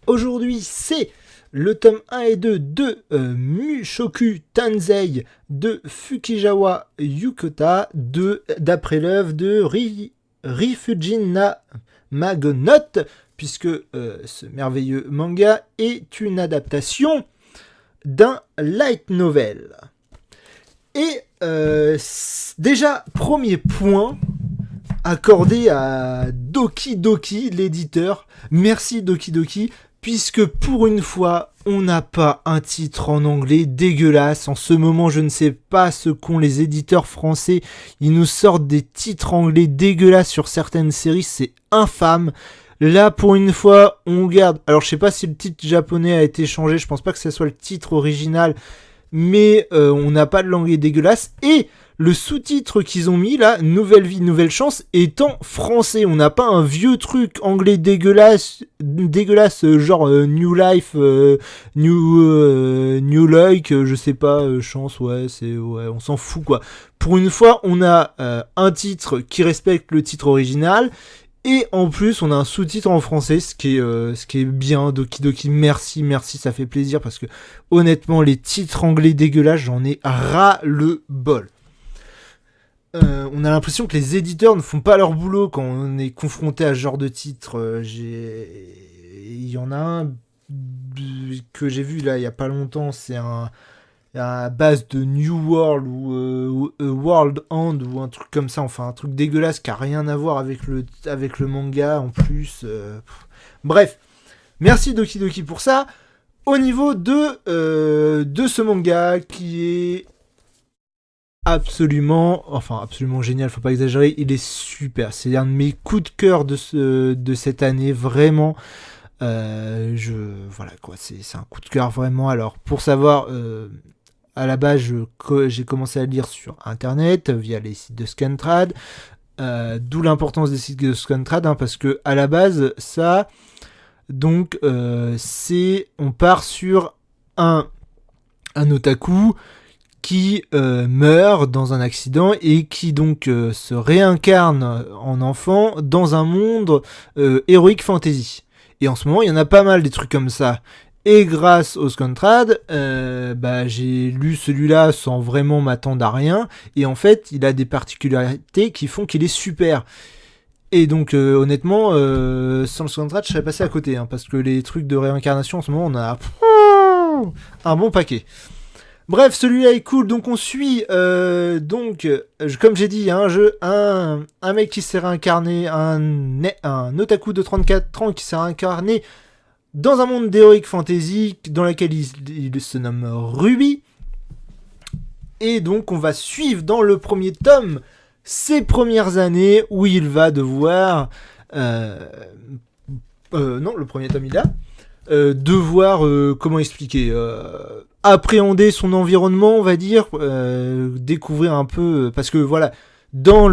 aujourd'hui c'est le tome 1 et 2 de Mushoku Tensei de Fukizawa Yukota, d'après l'œuvre de Rifujin Magonote, puisque ce merveilleux manga est une adaptation d'un light novel. Et déjà, premier point accordé à Doki Doki, l'éditeur. Merci Doki Doki, puisque pour une fois, on n'a pas un titre en anglais dégueulasse. En ce moment, je ne sais pas ce qu'ont les éditeurs français. Ils nous sortent des titres anglais dégueulasses sur certaines séries, c'est infâme. Là, pour une fois, on garde... Alors, je sais pas si le titre japonais a été changé, je pense pas que ce soit le titre original, mais on n'a pas de langue dégueulasse. Et le sous-titre qu'ils ont mis là, Nouvelle vie, nouvelle chance, est en français. On n'a pas un vieux truc anglais dégueulasse genre New Life, New Like, je sais pas, chance, ouais, on s'en fout quoi. Pour une fois, on a un titre qui respecte le titre original. Et en plus, on a un sous-titre en français, ce qui est bien. Doki Doki, merci, ça fait plaisir parce que honnêtement, les titres anglais dégueulasses, j'en ai ras le bol. On a l'impression que les éditeurs ne font pas leur boulot quand on est confronté à ce genre de titre. Il y en a un que j'ai vu là il y a pas longtemps, c'est à base de New World ou World End ou un truc comme ça, enfin un truc dégueulasse qui a rien à voir avec le manga en plus. Bref, merci Doki Doki pour ça. Au niveau de ce manga qui est absolument génial, faut pas exagérer, il est super. C'est un de mes coups de cœur de cette année, vraiment. Voilà quoi, c'est un coup de cœur vraiment. Alors pour savoir, à la base j'ai commencé à lire sur internet via les sites de Scantrad, d'où l'importance des sites de Scantrad, parce que à la base ça, donc on part sur un otaku qui meurt dans un accident et qui donc se réincarne en enfant dans un monde heroic fantasy. Et en ce moment, il y en a pas mal des trucs comme ça. Et grâce au Scantrad, j'ai lu celui-là sans vraiment m'attendre à rien. Et en fait, il a des particularités qui font qu'il est super. Et donc, honnêtement, sans le Scantrad, je serais passé à côté. Parce que les trucs de réincarnation, en ce moment, on a un bon paquet. Bref, celui-là est cool, donc on suit, comme j'ai dit, un mec qui s'est réincarné, un otaku de 34 ans qui s'est réincarné dans un monde d'heroic fantasy dans lequel il se nomme Ruby. Et donc on va suivre dans le premier tome ses premières années où il va devoir... le premier tome il a... comment expliquer, appréhender son environnement, on va dire, découvrir un peu, parce que voilà, dans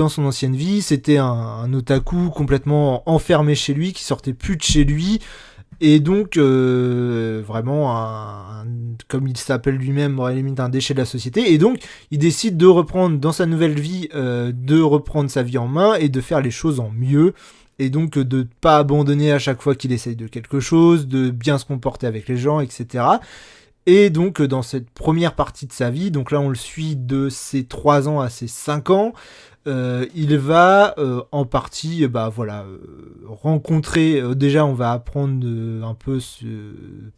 son ancienne vie, c'était un otaku complètement enfermé chez lui, qui sortait plus de chez lui, et donc vraiment comme il s'appelle lui-même, un déchet de la société, et donc il décide de reprendre dans sa nouvelle vie, de reprendre sa vie en main et de faire les choses en mieux. Et donc de ne pas abandonner à chaque fois qu'il essaye de quelque chose, de bien se comporter avec les gens, etc. Et donc dans cette première partie de sa vie, donc là on le suit de ses 3 ans à ses 5 ans, il va en partie rencontrer, déjà on va apprendre un peu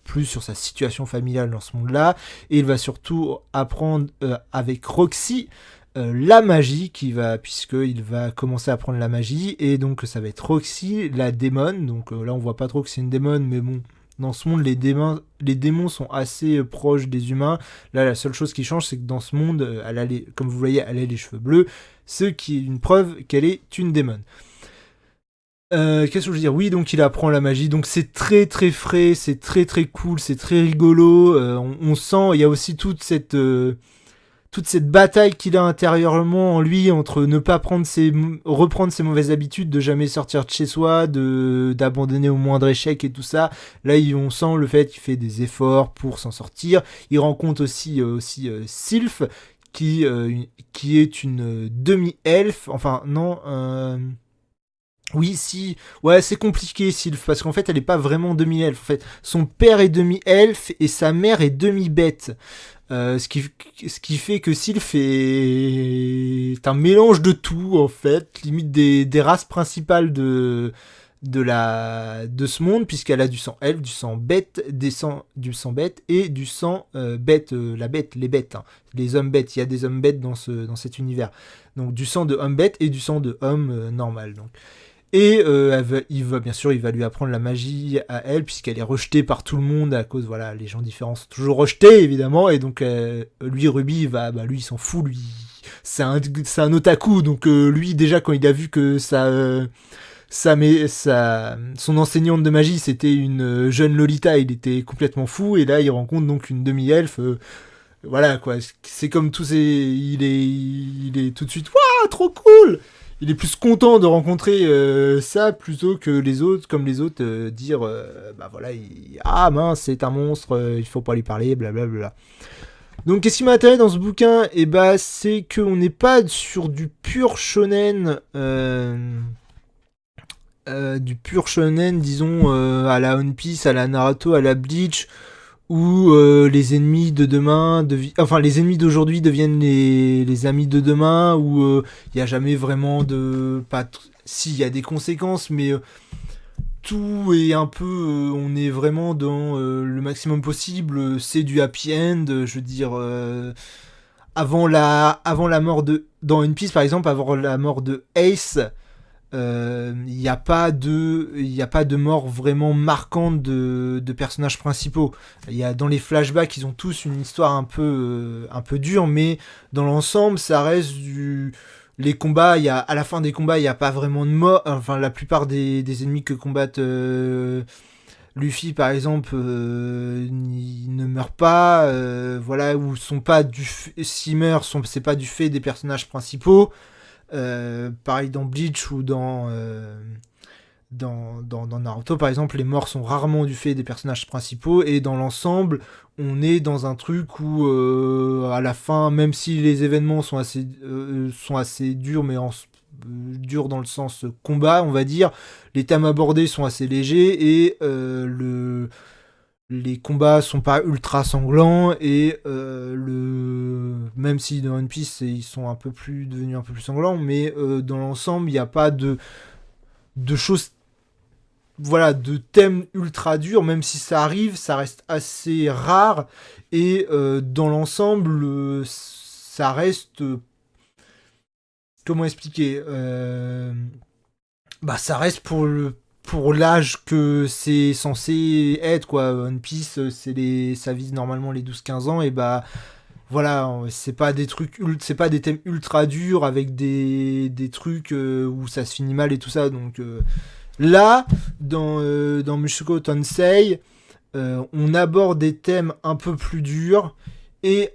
plus sur sa situation familiale dans ce monde-là, et il va surtout apprendre avec Roxy, la magie puisqu'il va commencer à apprendre la magie, et donc ça va être Roxy, la démone. Donc là on voit pas trop que c'est une démone, mais bon, dans ce monde les démons sont assez proches des humains. Là la seule chose qui change, c'est que dans ce monde comme vous voyez, elle a les cheveux bleus, ce qui est une preuve qu'elle est une démone. Qu'est-ce que je veux dire ? Oui, donc il apprend la magie, donc c'est très très frais, c'est très très cool, c'est très rigolo. On sent, il y a aussi toute cette bataille qu'il a intérieurement en lui entre ne pas reprendre ses mauvaises habitudes, de jamais sortir de chez soi, d'abandonner au moindre échec et tout ça. Là, on sent le fait qu'il fait des efforts pour s'en sortir. Il rencontre aussi Sylph, qui est une demi-elfe. Enfin, non... Oui, si. Ouais, c'est compliqué, Sylph, parce qu'en fait, elle est pas vraiment demi-elfe. En fait, son père est demi-elfe et sa mère est demi-bête. Ce qui fait que Sylph est un mélange de tout, en fait. Limite des races principales de ce monde, puisqu'elle a du sang elfe, du sang bête, du sang bête et du sang bête, la bête, les bêtes. Hein. Les hommes bêtes, il y a des hommes bêtes dans cet univers. Donc du sang de homme bête et du sang de homme normal. Donc. Et bien sûr, il va lui apprendre la magie à elle, puisqu'elle est rejetée par tout le monde à cause, voilà, les gens différents sont toujours rejetés, évidemment, et donc lui, Ruby, lui, il s'en fout, lui, c'est un otaku, donc lui, déjà, quand il a vu que son enseignante de magie, c'était une jeune Lolita, il était complètement fou, et là, il rencontre donc une demi-elfe, voilà, quoi, c'est comme tous ces... Il est tout de suite, waouh, trop cool! Il est plus content de rencontrer ça plutôt que les autres, comme les autres, dire bah voilà, ah mince, c'est un monstre, il faut pas lui parler, blablabla. Donc, qu'est-ce qui m'a intéressé dans ce bouquin? Et bah, c'est qu'on n'est pas sur du pur shonen, disons, à la One Piece, à la Naruto, à la Bleach, où les ennemis de demain, les ennemis d'aujourd'hui deviennent les amis de demain, où il n'y a jamais vraiment de... Si, il y a des conséquences, mais tout est un peu... on est vraiment dans le maximum possible, c'est du happy end, je veux dire... avant la mort de... Dans One Piece, par exemple, avant la mort de Ace... Il n'y a pas de mort vraiment marquante de personnages principaux. Dans les flashbacks, ils ont tous une histoire un peu dure, mais dans l'ensemble, ça reste les combats. À la fin des combats, il n'y a pas vraiment de mort. Enfin, la plupart des ennemis que combattent Luffy, par exemple, ils ne meurent pas. Voilà, ou sont pas s'ils meurent, c'est pas du fait des personnages principaux. Pareil dans Bleach ou dans Naruto, par exemple, les morts sont rarement du fait des personnages principaux, et dans l'ensemble, on est dans un truc où, à la fin, même si les événements sont assez durs, mais durs dans le sens combat, on va dire, les thèmes abordés sont assez légers, et les combats sont pas ultra sanglants, et même si dans One Piece ils sont devenus un peu plus sanglants, mais dans l'ensemble il n'y a pas de choses, voilà, de thèmes ultra durs. Même si ça arrive, ça reste assez rare, et dans l'ensemble ça reste, comment expliquer, ça reste pour l'âge que c'est censé être, quoi. One Piece, ça vise normalement les 12-15 ans, et bah voilà, c'est pas des thèmes ultra durs avec des trucs où ça se finit mal et tout ça. Donc là, dans Mushoku Tensei, on aborde des thèmes un peu plus durs, et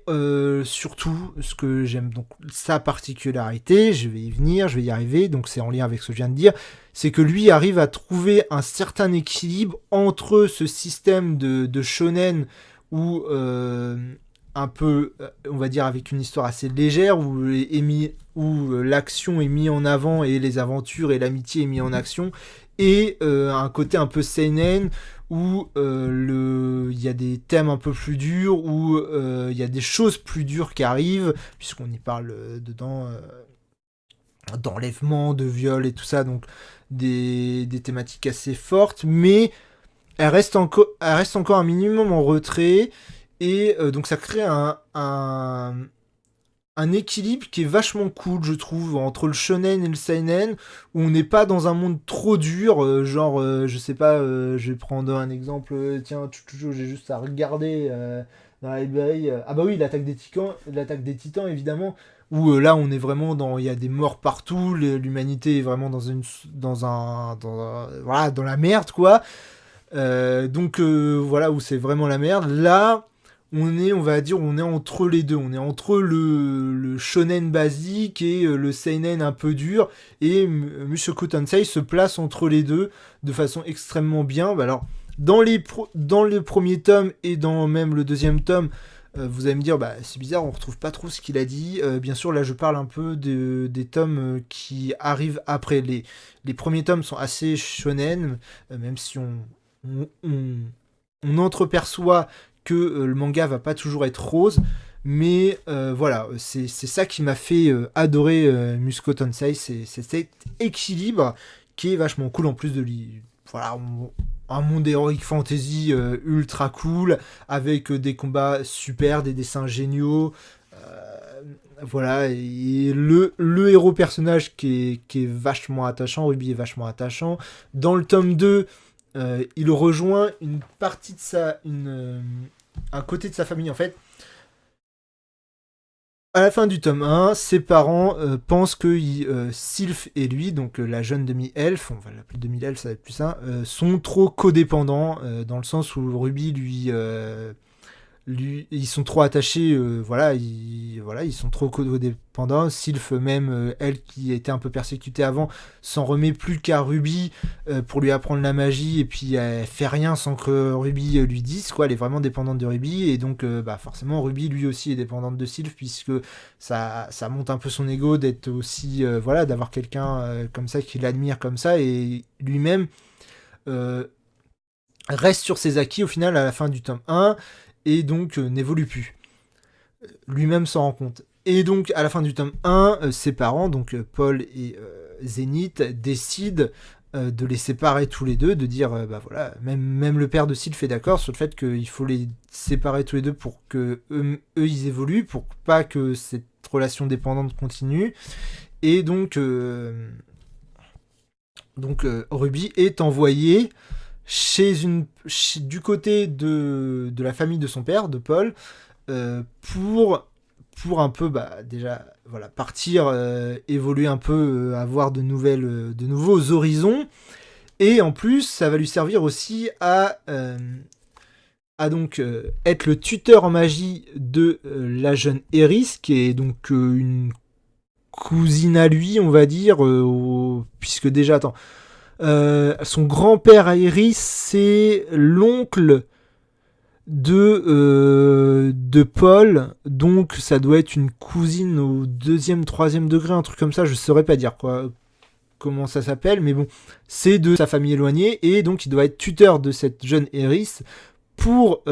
surtout, ce que j'aime, donc sa particularité, je vais y venir, je vais y arriver, donc c'est en lien avec ce que je viens de dire, c'est que lui arrive à trouver un certain équilibre entre ce système de shonen où un peu, on va dire, avec une histoire assez légère, où l'action est mise en avant, et les aventures et l'amitié est mis en action, et un côté un peu seinen, où il y a des thèmes un peu plus durs, où il y a des choses plus dures qui arrivent, puisqu'on y parle dedans d'enlèvement, de viol et tout ça, donc des thématiques assez fortes, mais elle reste encore un minimum en retrait, et donc ça crée un équilibre qui est vachement cool, je trouve, entre le shonen et le seinen, où on n'est pas dans un monde trop dur, je sais pas, je vais prendre un exemple, tiens, j'ai juste à regarder dans la librairie, ah bah oui, l'attaque des titans, évidemment, où là on est vraiment il y a des morts partout, l'humanité est vraiment voilà, dans la merde, quoi. Donc voilà, où c'est vraiment la merde. Là, on va dire, on est entre les deux. On est entre le shonen basique et le seinen un peu dur. Et Mushoku Tensei se place entre les deux de façon extrêmement bien. Bah alors, dans le premier tome et dans même le deuxième tome, Vous allez me dire, bah, c'est bizarre, on retrouve pas trop ce qu'il a dit. Bien sûr, là, je parle un peu des tomes qui arrivent après. Les premiers tomes sont assez shonen, même si on, on- on entreperçoit que le manga va pas toujours être rose. Mais voilà, c'est ça qui m'a fait adorer Mushoku Tensei, c'est cet équilibre qui est vachement cool en plus de voilà, un monde heroic fantasy ultra cool avec des combats super, des dessins géniaux. Voilà, et le héros personnage qui est vachement attachant, Ruby est vachement attachant. Dans le tome 2, il rejoint une partie de un côté de sa famille en fait. À la fin du tome 1, ses parents pensent que Sylph et lui, donc la jeune demi-elfe, on va l'appeler demi-elfe, ça va être plus ça, sont trop codépendants, dans le sens où Ruby ils sont trop attachés, voilà, ils sont trop codépendants. Sylph même, elle qui était un peu persécutée avant, s'en remet plus qu'à Ruby pour lui apprendre la magie, et puis elle fait rien sans que Ruby lui dise, quoi. Elle est vraiment dépendante de Ruby, et donc bah forcément Ruby lui aussi est dépendante de Sylph, puisque ça monte un peu son ego d'être aussi, voilà, d'avoir quelqu'un comme ça qui l'admire comme ça, et lui-même euh, reste sur ses acquis au final à la fin du tome 1 et donc n'évolue plus. Lui-même s'en rend compte. Et donc à la fin du tome 1, ses parents, donc Paul et Zénith, décident de les séparer tous les deux, de dire, bah voilà, même le père de Sylph est d'accord sur le fait qu'il faut les séparer tous les deux pour que ils évoluent, pour pas que cette relation dépendante continue. Et donc Ruby est envoyée du côté de la famille de son père, de Paul, pour un peu, bah, déjà, voilà, partir, évoluer un peu, avoir de nouveaux horizons. Et en plus, ça va lui servir aussi à donc être le tuteur en magie de la jeune Eris, qui est donc une cousine à lui, on va dire, puisque déjà, attends, son grand-père à Eris, c'est l'oncle de Paul, donc ça doit être une cousine au deuxième, troisième degré, un truc comme ça, je saurais pas dire quoi, comment ça s'appelle, mais bon, c'est de sa famille éloignée, et donc il doit être tuteur de cette jeune Eris pour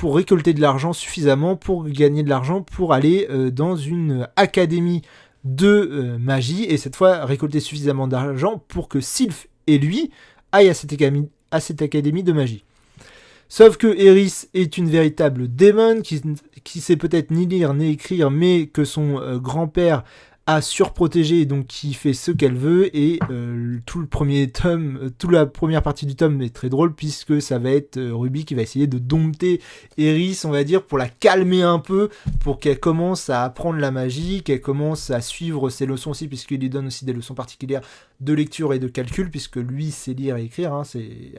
récolter de l'argent suffisamment, pour gagner de l'argent, pour aller dans une académie de magie, et cette fois récolter suffisamment d'argent pour que Sylph et lui aillent à cette académie de magie. Sauf que Eris est une véritable démon qui sait peut-être ni lire ni écrire, mais que son grand-père a surprotégé, donc qui fait ce qu'elle veut. Et tout le premier tome, toute la première partie du tome est très drôle, puisque ça va être Ruby qui va essayer de dompter Eris, on va dire, pour la calmer un peu, pour qu'elle commence à apprendre la magie, qu'elle commence à suivre ses leçons aussi, puisqu'il lui donne aussi des leçons particulières de lecture et de calcul, puisque lui sait lire et écrire, hein,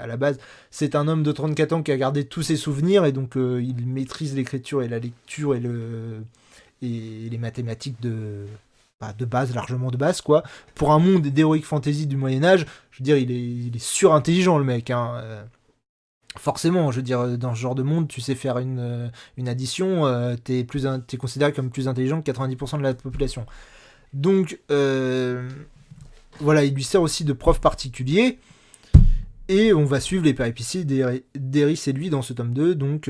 à la base c'est un homme de 34 ans qui a gardé tous ses souvenirs, et donc il maîtrise l'écriture et la lecture et les mathématiques de base, largement de base, quoi. Pour un monde d'heroic fantasy du Moyen-Âge, je veux dire, il est surintelligent, le mec, hein. Forcément, je veux dire, dans ce genre de monde, tu sais faire une addition, t'es considéré comme plus intelligent que 90% de la population. Donc, voilà, il lui sert aussi de prof particulier. Et on va suivre les péripéties d'Eris et lui dans ce tome 2, donc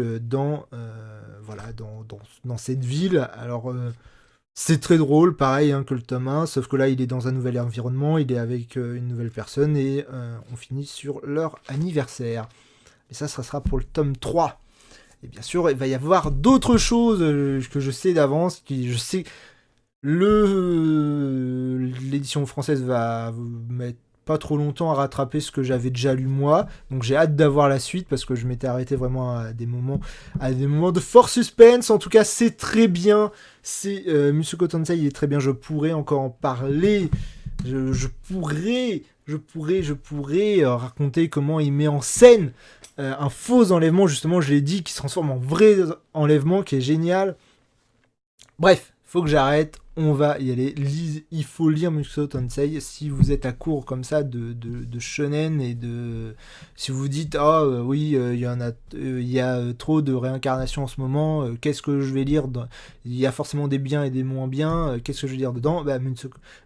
voilà, dans cette ville. Alors, c'est très drôle, pareil hein, que le tome 1, sauf que là, il est dans un nouvel environnement, il est avec une nouvelle personne, et on finit sur leur anniversaire. Et ça sera pour le tome 3. Et bien sûr, il va y avoir d'autres choses que je sais d'avance, je sais... L'édition française va mettre pas trop longtemps à rattraper ce que j'avais déjà lu moi, donc j'ai hâte d'avoir la suite parce que je m'étais arrêté vraiment à des moments de fort suspense. En tout cas, c'est très bien, c'est Mushoku Tensei, il est très bien, je pourrais encore en parler, je pourrais raconter comment il met en scène un faux enlèvement, justement, je l'ai dit, qui se transforme en vrai enlèvement, qui est génial. Bref, faut que j'arrête. on va y aller. Il faut lire Mushoku Tensei si vous êtes à court comme ça de shonen et de... Si vous vous dites, oui, il y a trop de réincarnation en ce moment, qu'est-ce que je vais lire il y a forcément des biens et des moins biens, qu'est-ce que je vais lire dedans?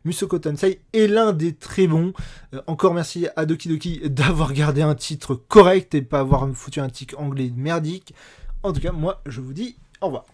Mushoku Tensei est l'un des très bons. Encore merci à Doki Doki d'avoir gardé un titre correct et pas avoir foutu un titre anglais merdique. En tout cas, moi, je vous dis au revoir.